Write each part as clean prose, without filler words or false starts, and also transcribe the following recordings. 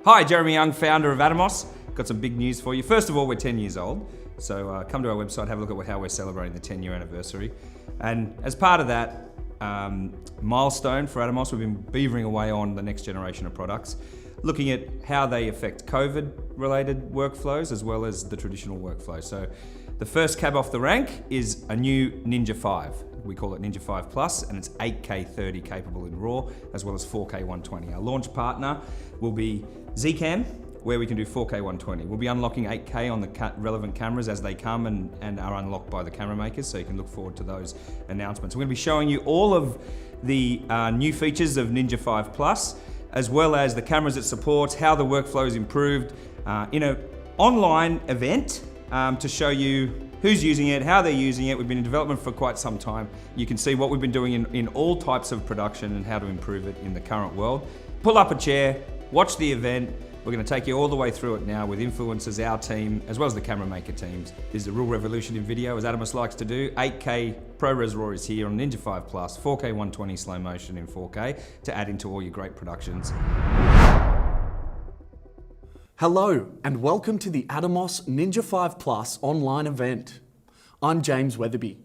Hi, Jeremy Young, founder of Atomos. Got some big news for you. First of all, we're 10 years old, so come to our website, have a look at how we're celebrating the 10-year anniversary. And as part of that milestone for Atomos, we've been beavering away on the next generation of products, looking at how they affect COVID-related workflows as well as the traditional workflow. So the first cab off the rank is a new Ninja 5. We call it Ninja 5 Plus, and it's 8K 30 capable in RAW, as well as 4K 120. Our launch partner will be Z CAM, where we can do 4K 120. We'll be unlocking 8K on the relevant cameras as they come and are unlocked by the camera makers, so you can look forward to those announcements. We're going to be showing you all of the new features of Ninja 5 Plus, as well as the cameras it supports, how the workflow is improved in an online event to show you who's using it, how they're using it. We've been in development for quite some time. You can see what we've been doing in all types of production and how to improve it in the current world. Pull up a chair, watch the event. We're going to take you all the way through it now with influencers, our team, as well as the camera maker teams. This is a real revolution in video, as Atomos likes to do. 8K ProRes RAW is here on Ninja 5 Plus, 4K 120 slow motion in 4K to add into all your great productions. Hello, and welcome to the Atomos Ninja 5 Plus online event. I'm James Weatherby.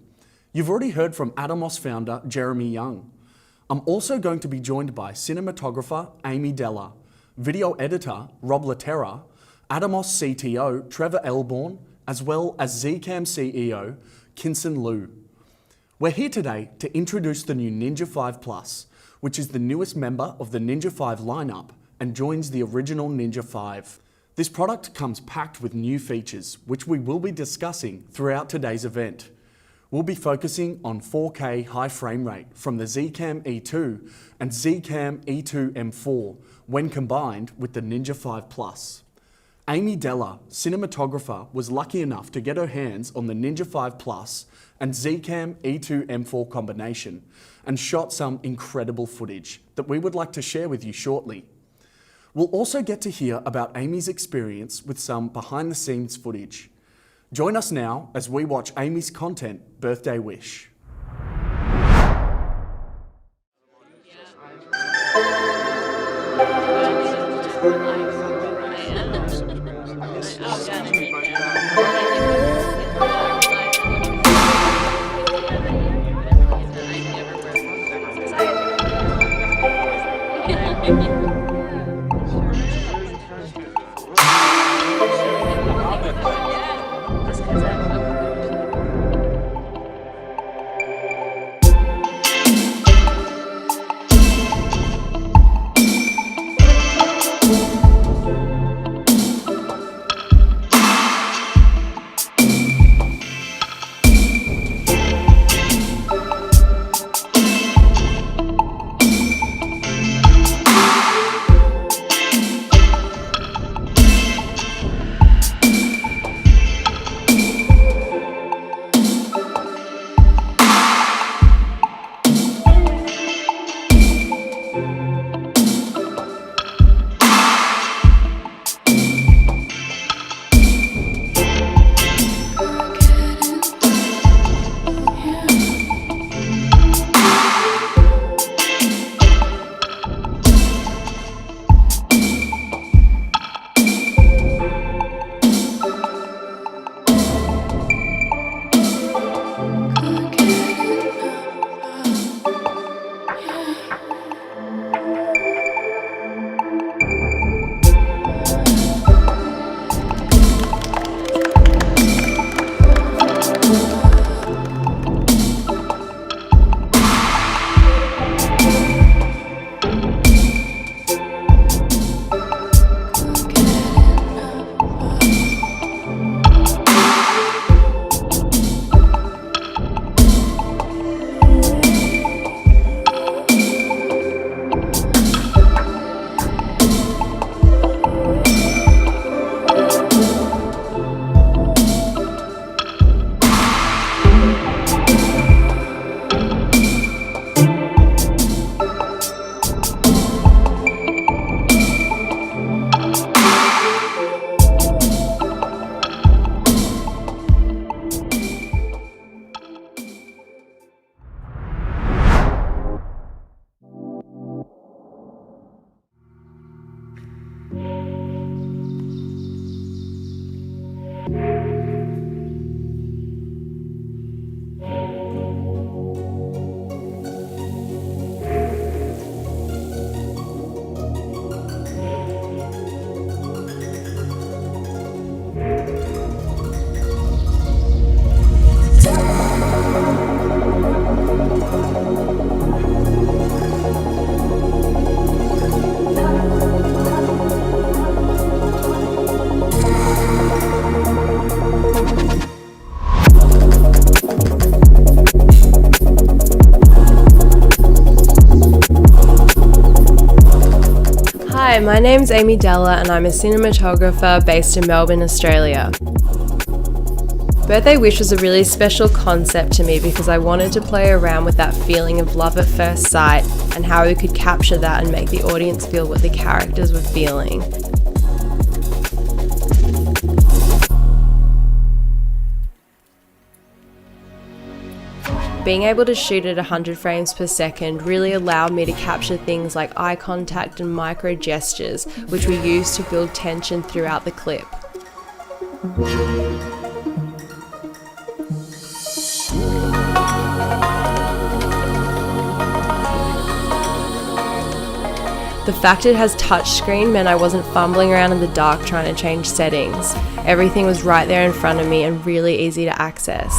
You've already heard from Atomos founder Jeremy Young. I'm also going to be joined by cinematographer Amy Dellar, video editor Rob La Terra, Atomos CTO Trevor Elborn, as well as Z CAM CEO Kinson Liu. We're here today to introduce the new Ninja 5 Plus, which is the newest member of the Ninja 5 lineup and joins the original Ninja 5. This product comes packed with new features, which we will be discussing throughout today's event. We'll be focusing on 4K high frame rate from the Z CAM E2 and Z CAM E2 M4 when combined with the Ninja 5 Plus. Amy Dellar, cinematographer, was lucky enough to get her hands on the Ninja 5 Plus and Z CAM E2 M4 combination and shot some incredible footage that we would like to share with you shortly. We'll also get to hear about Amy's experience with some behind-the-scenes footage. Join us now as we watch Amy's content birthday wish. Hi, my name's Amy Dellar and I'm a cinematographer based in Melbourne, Australia. Birthday Wish was a really special concept to me because I wanted to play around with that feeling of love at first sight and how we could capture that and make the audience feel what the characters were feeling. Being able to shoot at 100 frames per second really allowed me to capture things like eye contact and micro gestures, which we used to build tension throughout the clip. The fact it has touchscreen meant I wasn't fumbling around in the dark trying to change settings. Everything was right there in front of me and really easy to access.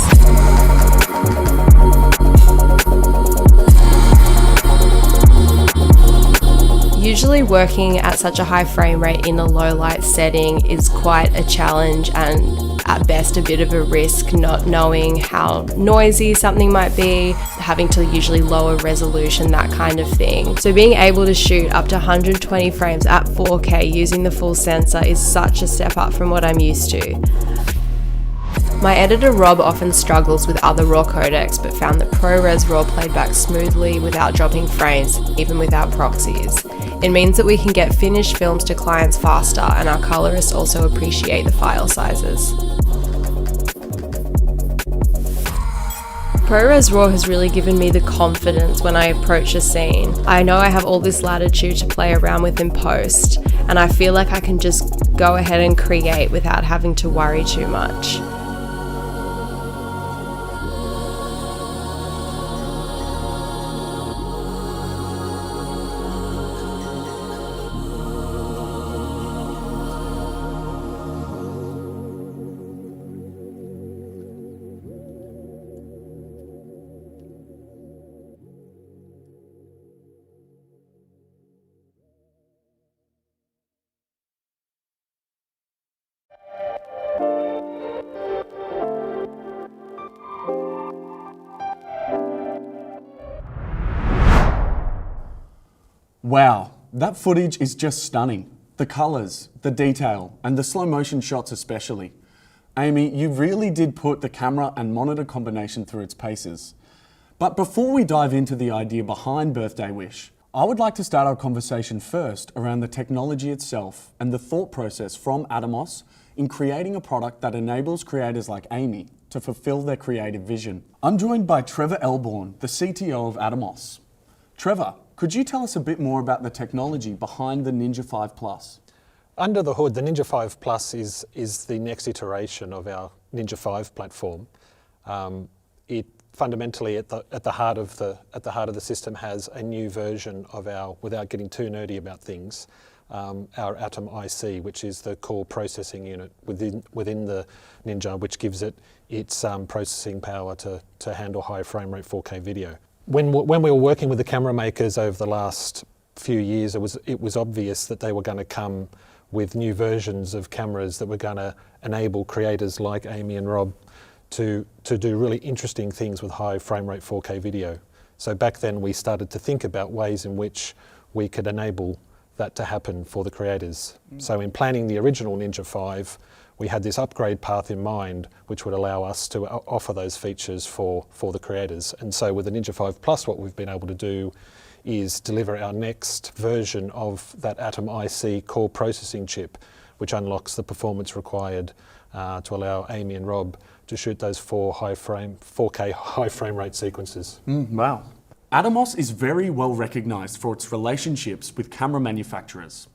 Usually working at such a high frame rate in a low light setting is quite a challenge and at best a bit of a risk, not knowing how noisy something might be, having to usually lower resolution, that kind of thing. So being able to shoot up to 120 frames at 4K using the full sensor is such a step up from what I'm used to. My editor Rob often struggles with other RAW codecs but found that ProRes RAW played back smoothly without dropping frames, even without proxies. It means that we can get finished films to clients faster and our colorists also appreciate the file sizes. ProRes RAW has really given me the confidence when I approach a scene. I know I have all this latitude to play around with in post, and I feel like I can just go ahead and create without having to worry too much. Wow, that footage is just stunning. The colours, the detail, and the slow motion shots especially. Amy, you really did put the camera and monitor combination through its paces. But before we dive into the idea behind Birthday Wish, I would like to start our conversation first around the technology itself and the thought process from Atomos in creating a product that enables creators like Amy to fulfill their creative vision. I'm joined by Trevor Elborn, the CTO of Atomos. Trevor, could you tell us a bit more about the technology behind the Ninja 5 Plus? Under the hood, the Ninja 5 Plus is the next iteration of our Ninja 5 platform. It fundamentally at the heart of the system has a new version of our, without getting too nerdy about things, our Atom IC, which is the core processing unit within the Ninja, which gives it its processing power to handle high frame rate 4K video. When we were working with the camera makers over the last few years, it was obvious that they were going to come with new versions of cameras that were going to enable creators like Amy and Rob to do really interesting things with high frame rate 4K video. So back then we started to think about ways in which we could enable that to happen for the creators. So in planning the original Ninja 5, we had this upgrade path in mind which would allow us to offer those features for the creators. And so with the Ninja 5 Plus, what we've been able to do is deliver our next version of that Atom IC core processing chip, which unlocks the performance required to allow Amy and Rob to shoot those 4K high frame rate sequences. Wow. Atomos is very well recognised for its relationships with camera manufacturers.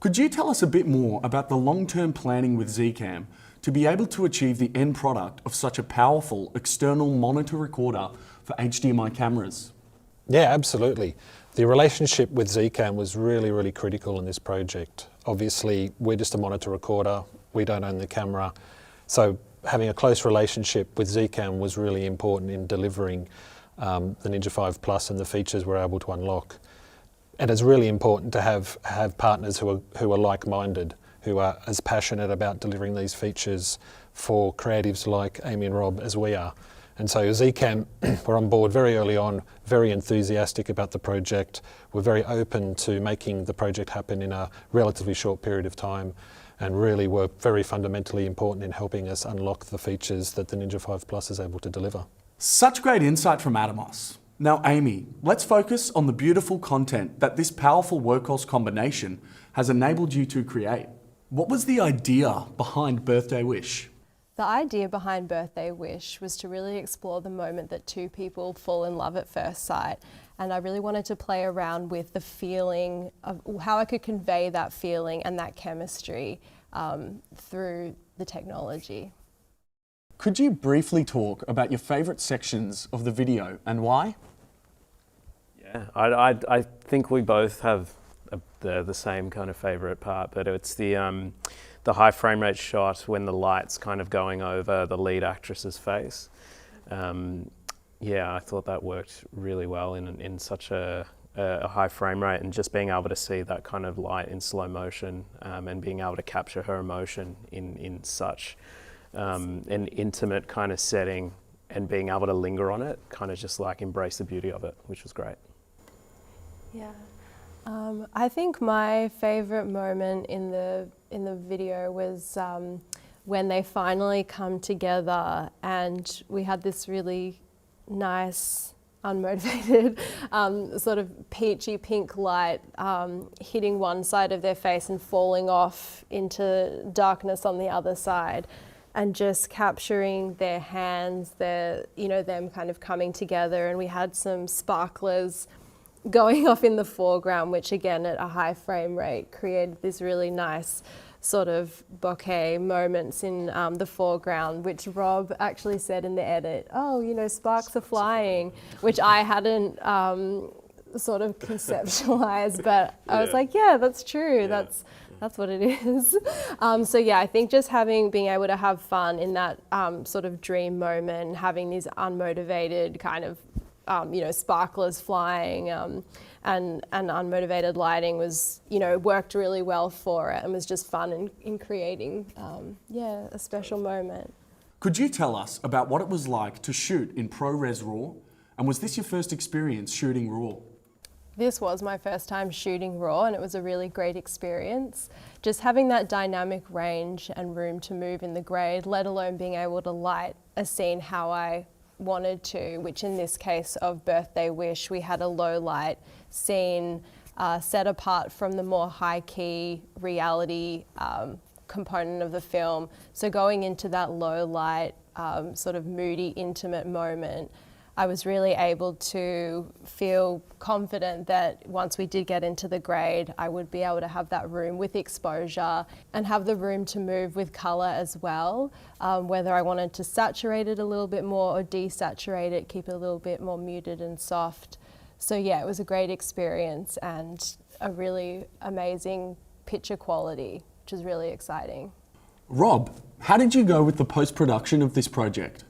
Could you tell us a bit more about the long-term planning with Z CAM to be able to achieve the end product of such a powerful external monitor recorder for HDMI cameras? Yeah, absolutely. The relationship with Z CAM was really, really critical in this project. Obviously, we're just a monitor recorder. We don't own the camera. So having a close relationship with Z CAM was really important in delivering the Ninja 5 Plus and the features we're able to unlock. And it's really important to have partners who are like-minded, who are as passionate about delivering these features for creatives like Amy and Rob as we are. And so Z CAM were on board very early on, very enthusiastic about the project, were very open to making the project happen in a relatively short period of time, and really were very fundamentally important in helping us unlock the features that the Ninja 5 Plus is able to deliver. Such great insight from Atomos. Now, Amy, let's focus on the beautiful content that this powerful workhorse combination has enabled you to create. What was the idea behind Birthday Wish? The idea behind Birthday Wish was to really explore the moment that two people fall in love at first sight. And I really wanted to play around with the feeling of how I could convey that feeling and that chemistry through the technology. Could you briefly talk about your favourite sections of the video and why? Yeah, I think we both have the same kind of favourite part, but it's the high frame rate shot when the light's kind of going over the lead actress's face. Yeah, I thought that worked really well in such a high frame rate, and just being able to see that kind of light in slow motion and being able to capture her emotion in such an intimate kind of setting and being able to linger on it, kind of just like embrace the beauty of it, which was great. Yeah. I think my favourite moment in the video was when they finally come together and we had this really nice, unmotivated, sort of peachy pink light hitting one side of their face and falling off into darkness on the other side, and just capturing their hands, them kind of coming together, and we had some sparklers going off in the foreground, which again at a high frame rate created this really nice sort of bokeh moments in the foreground, which Rob actually said in the edit, oh, sparks are flying, which I hadn't sort of conceptualized, but I was like, yeah, that's true. Yeah. That's what it is. So yeah, I think just being able to have fun in that sort of dream moment, having these unmotivated kind of sparklers flying and unmotivated lighting was, worked really well for it and was just fun in creating, a special moment. Could you tell us about what it was like to shoot in ProRes RAW? And was this your first experience shooting RAW? This was my first time shooting RAW, and it was a really great experience. Just having that dynamic range and room to move in the grade, let alone being able to light a scene how I wanted to, which in this case of Birthday Wish, we had a low light scene set apart from the more high key reality component of the film. So going into that low light, sort of moody, intimate moment, I was really able to feel confident that once we did get into the grade, I would be able to have that room with exposure and have the room to move with colour as well, whether I wanted to saturate it a little bit more or desaturate it, keep it a little bit more muted and soft. So yeah, it was a great experience and a really amazing picture quality, which is really exciting. Rob, how did you go with the post-production of this project?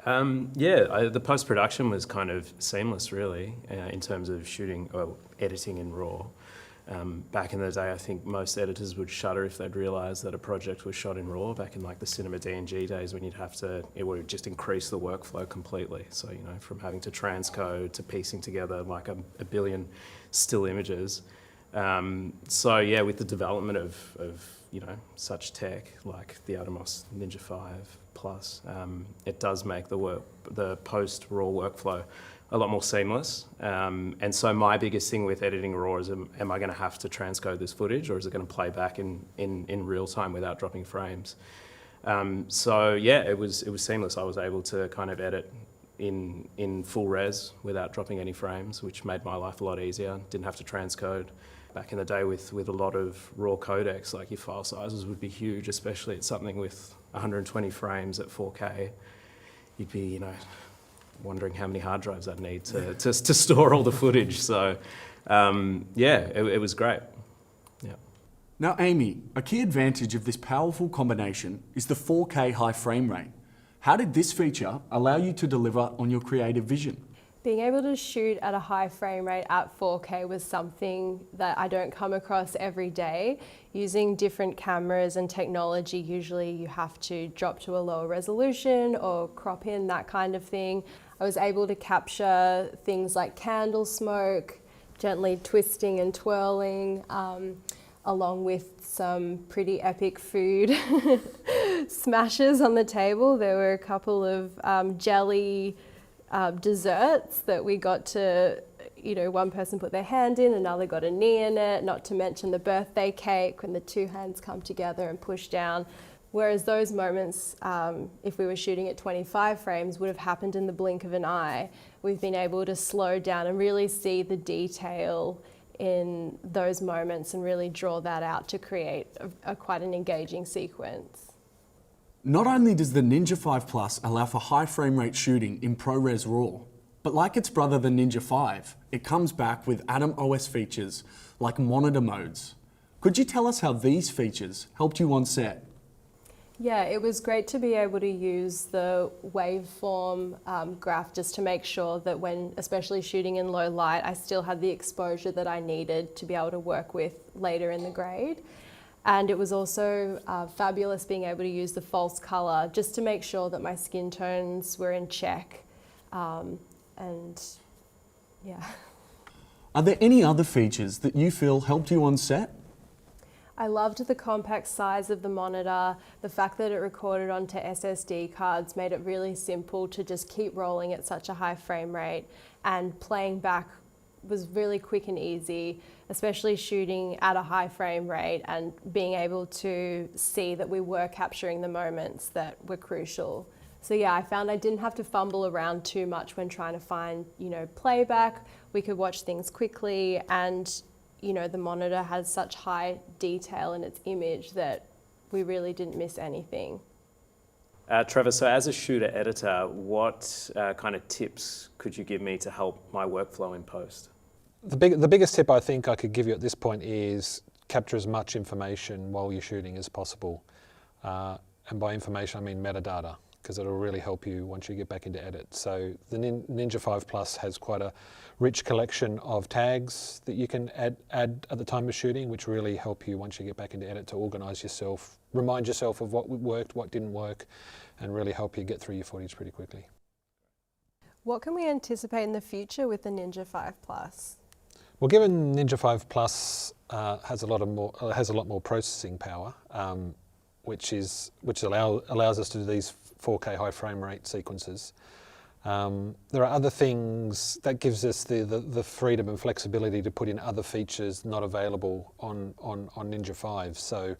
The post-production was kind of seamless really in terms of shooting or editing in RAW. Back in the day, I think most editors would shudder if they'd realise that a project was shot in RAW back in like the Cinema DNG days when it would just increase the workflow completely. So, from having to transcode to piecing together like a billion still images. So yeah, with the development of such tech like the Atomos Ninja 5 Plus, it does make the post-RAW workflow a lot more seamless. And so my biggest thing with editing RAW is, am I going to have to transcode this footage, or is it going to play back in real time without dropping frames? So yeah, it was seamless. I was able to kind of edit in full res without dropping any frames, which made my life a lot easier. Didn't have to transcode. Back in the day with a lot of RAW codecs, like your file sizes would be huge, especially at something with 120 frames at 4K. You'd be, wondering how many hard drives I'd need to store all the footage. So it was great. Yeah. Now, Amy, a key advantage of this powerful combination is the 4K high frame rate. How did this feature allow you to deliver on your creative vision? Being able to shoot at a high frame rate at 4K was something that I don't come across every day. Using different cameras and technology, usually you have to drop to a lower resolution or crop in, that kind of thing. I was able to capture things like candle smoke, gently twisting and twirling, along with some pretty epic food smashes on the table. There were a couple of jelly desserts that we got to, one person put their hand in, another got a knee in it, not to mention the birthday cake when the two hands come together and push down. Whereas those moments, if we were shooting at 25 frames, would have happened in the blink of an eye. We've been able to slow down and really see the detail in those moments and really draw that out to create quite an engaging sequence. Not only does the Ninja 5 Plus allow for high frame rate shooting in ProRes RAW, but like its brother the Ninja 5, it comes back with Atomos features like monitor modes. Could you tell us how these features helped you on set? Yeah, it was great to be able to use the waveform graph just to make sure that when, especially shooting in low light, I still had the exposure that I needed to be able to work with later in the grade. And it was also fabulous being able to use the false color just to make sure that my skin tones were in check. And yeah. Are there any other features that you feel helped you on set? I loved the compact size of the monitor. The fact that it recorded onto SSD cards made it really simple to just keep rolling at such a high frame rate, and playing back was really quick and easy, especially shooting at a high frame rate and being able to see that we were capturing the moments that were crucial. So yeah, I found I didn't have to fumble around too much when trying to find, playback. We could watch things quickly, and the monitor has such high detail in its image that we really didn't miss anything. Trevor, so as a shooter editor, what kind of tips could you give me to help my workflow in post? The biggest tip I think I could give you at this point is capture as much information while you're shooting as possible. And by information, I mean metadata, because it'll really help you once you get back into edit. So the Ninja 5 Plus has quite a rich collection of tags that you can add at the time of shooting, which really help you once you get back into edit to organize yourself, remind yourself of what worked, what didn't work, and really help you get through your footage pretty quickly. What can we anticipate in the future with the Ninja 5 Plus? Well, given Ninja 5 Plus has a lot more processing power, which allows us to do these 4K high frame rate sequences. There are other things that gives us the freedom and flexibility to put in other features not available on Ninja 5. So,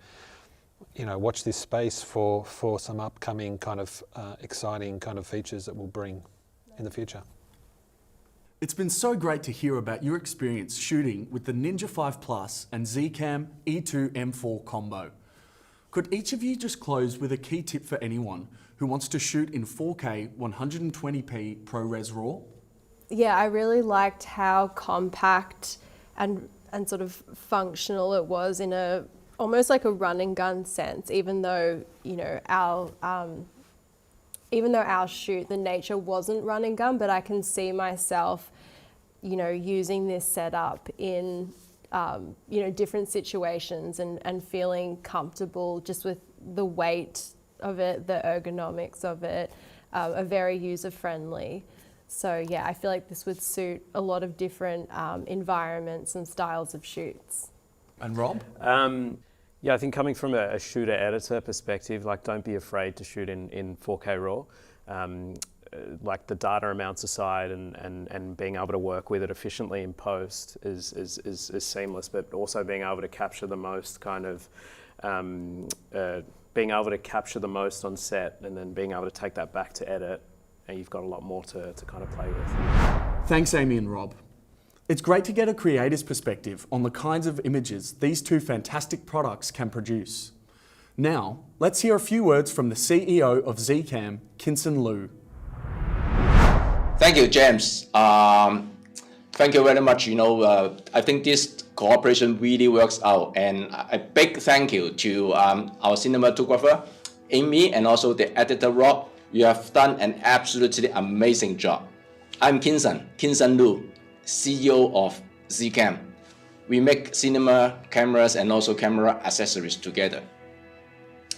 watch this space for some upcoming kind of exciting kind of features that we'll bring in the future. It's been so great to hear about your experience shooting with the Ninja 5 Plus and Z CAM E2 M4 combo. Could each of you just close with a key tip for anyone who wants to shoot in 4K 120p ProRes RAW? Yeah, I really liked how compact and sort of functional it was in almost like a run and gun sense, even though our shoot, the nature wasn't run and gun, but I can see myself, using this setup in different situations and feeling comfortable just with the weight of it, the ergonomics of it, are very user-friendly. So yeah, I feel like this would suit a lot of different environments and styles of shoots. And Rob? Yeah, I think coming from a shooter-editor perspective, don't be afraid to shoot in 4K RAW. Like the data amounts aside and being able to work with it efficiently in post is seamless, but also being able to capture the most being able to capture the most on set and then being able to take that back to edit, and you've got a lot more to kind of play with. Thanks, Amy and Rob. It's great to get a creator's perspective on the kinds of images these two fantastic products can produce. Now, let's hear a few words from the CEO of Z CAM, Kinson Liu. Thank you, James. Thank you very much. I think this cooperation really works out, and a big thank you to our cinematographer, Amy, and also the editor, Rob. You have done an absolutely amazing job. I'm Kinson Lu, CEO of Z CAM. We make cinema cameras and also camera accessories together.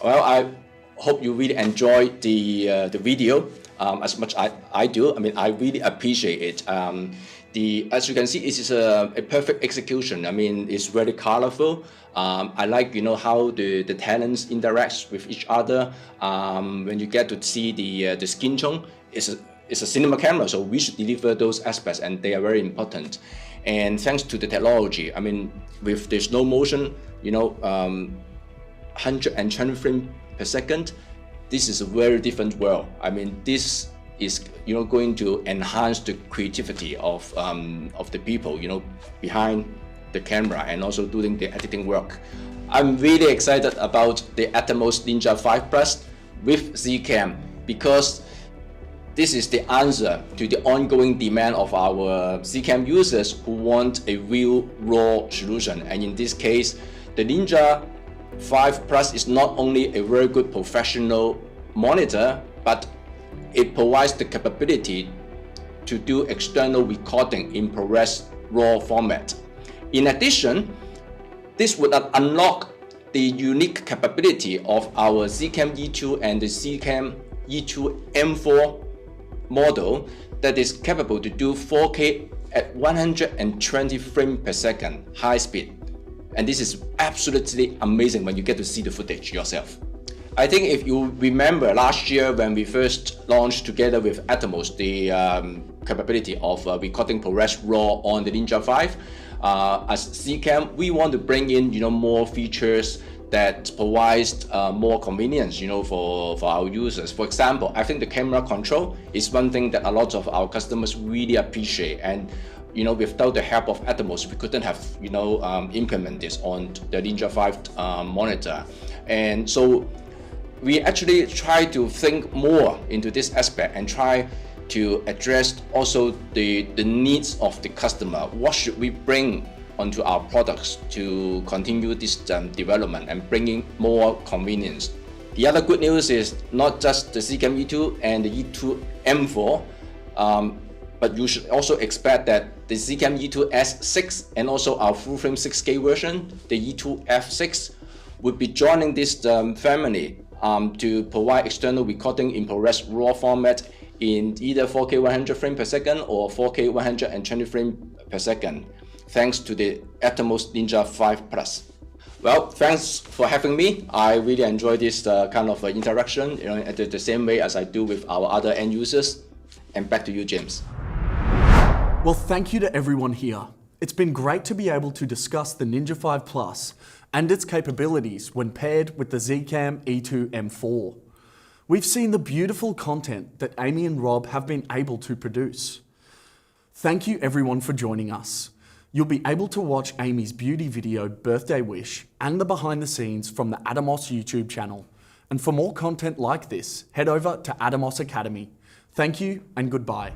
Well, I hope you really enjoyed the video as much as I do. I mean, I really appreciate it. As you can see, it is a perfect execution. I mean, it's very colorful. I like, how the talents interact with each other. When you get to see the skin tone, it's a cinema camera, so we should deliver those aspects, and they are very important. And thanks to the technology, I mean, with the slow motion, 120 frames per second, this is a very different world. I mean, this is going to enhance the creativity of the people behind the camera and also doing the editing work. I'm really excited about the Atomos Ninja 5 Plus with Z CAM because this is the answer to the ongoing demand of our Z CAM users who want a real RAW solution. And in this case, the Ninja 5 Plus is not only a very good professional monitor, but it provides the capability to do external recording in ProRes RAW format. In addition, this would unlock the unique capability of our Z CAM E2 and the Z CAM E2 M4 model that is capable to do 4K at 120 frames per second high speed. And this is absolutely amazing when you get to see the footage yourself. I think if you remember last year when we first launched together with Atomos the capability of recording ProRes RAW on the Ninja 5, as Z CAM, we want to bring in more features that provides more convenience for our users. For example, I think the camera control is one thing that a lot of our customers really appreciate, and without the help of Atomos, we couldn't have implement this on the Ninja 5 monitor. And so we actually try to think more into this aspect and try to address also the needs of the customer. What should we bring onto our products to continue this development and bringing more convenience? The other good news is not just the Z CAM E2 and the E2 M4, but you should also expect that the Z CAM E2 S6 and also our full frame 6K version, the E2 F6, would be joining this family to provide external recording in ProRes RAW format in either 4K 100 frames per second or 4K 120 frames per second, thanks to the Atomos Ninja 5 Plus. Well, thanks for having me. I really enjoy this kind of interaction, the same way as I do with our other end users. And back to you, James. Well, thank you to everyone here. It's been great to be able to discuss the Ninja 5 Plus and its capabilities when paired with the Z CAM E2 M4. We've seen the beautiful content that Amy and Rob have been able to produce. Thank you everyone for joining us. You'll be able to watch Amy's beauty video Birthday Wish and the behind the scenes from the Atomos YouTube channel. And for more content like this, head over to Atomos Academy. Thank you and goodbye.